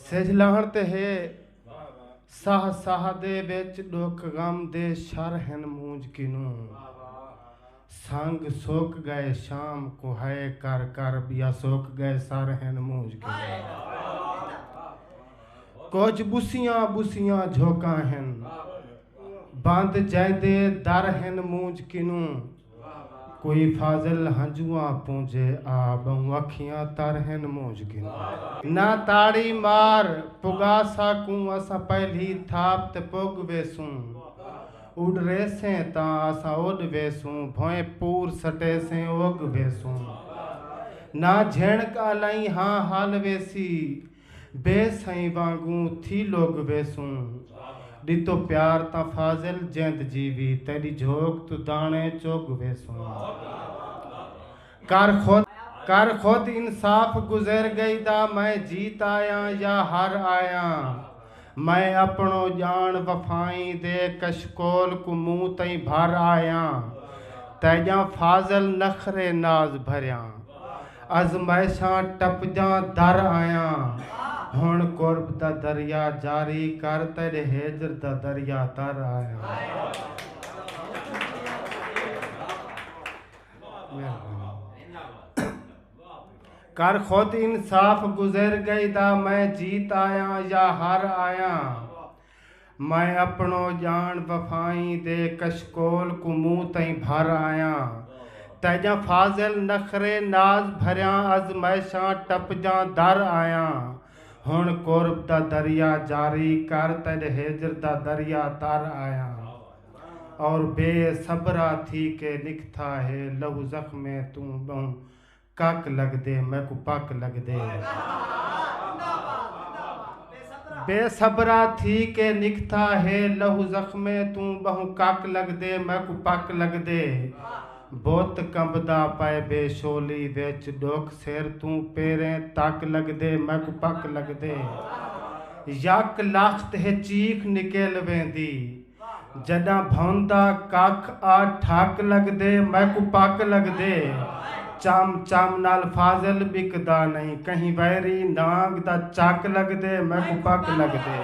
ਸਿਜਲਾਣ ਤੇ ਹੈ ਸਾਹ ਸਾਹ ਦੇ ਵਿੱਚ ਦੁੱਖ ਗਮ ਦੇ ਸ਼ਰ ਹਨ ਮੂੰਝ ਕਿਨੂੰ ਸੰਗ ਸੁੱਕ ਗਏ ਸ਼ਾਮ ਕੋ ਹੈ ਕਰ ਕਰ ਬਿਆ ਸੁੱਕ ਗਏ ਸਰ ਹਨ ਮੂੰਝ ਕਿਨੂੰ ਕੁਝ ਬੁਸੀਆਂ ਬੁਸੀਆਂ ਝੋਕਾਂ ਹਨ ਬੰਦ ਜੈਦੇ ਦਰ ਹਨ ਮੂੰਝ ਕਿਨੂੰ कोई फाजिल हंजुआ पूंजे आबों अखियां तर हैं मौज की ना ताड़ी मार पुगा साकूं असा पहली थाप ते पुग वेसूं उड़ रेसे ता असा उड़ वेसूं भोए पूर सटे से उग वेसूं ना झेणक अलाई हाँ हाल वेसी बेसई वांगू थी लोग वेसूं दितो प्यार ता फाजिल जिंद जीवी तेरी झोक तू दाने चोग वेसूं कर खुद इंसाफ गुजर गई दा मैं जीत आया या हार आया मैं अपनो जान वफाई दे कशकोल को मुंह तई भर आया तैजा फाजिल नखरे नाज भरिया अजमैशां टपजा दर आया हुण कुर्ब दा दरिया जारी कर तेरे हेजर दा दरिया तर आया कर खुद इंसाफ गुजर गई दा मैं जीत आया या हार आया मैं अपनो जान वफाई दे कशकोल को मुंह तई भर आया तैजा फाजिल नखरे नाज भरिया अजमैशां टपजा दर आया हुण कुर्ब दा दरिया जारी कर तेरे हेजर दा दरिया तर आया और बेसबरा थी के लिखता है लहू जख्मे तू बहु कक लग दे मैं को पक लग दे बेसबरा थी के लिखता है लहू जख्मे तू बहु कक लग दे मैं को पक लग दे बुत कंबदा पाए बेशोली विच दुख सिर तू पेरे तक लग दे मैं को पक लग दे यक लख ते चीख निकल वेंदी जदा भौंदा कख आ ठक लग दे मैं को पक लग दे चम चम नाल फाजिल बिकदा नहीं कहीं वैरी नांग दा चक लग दे मैं को पक लग दे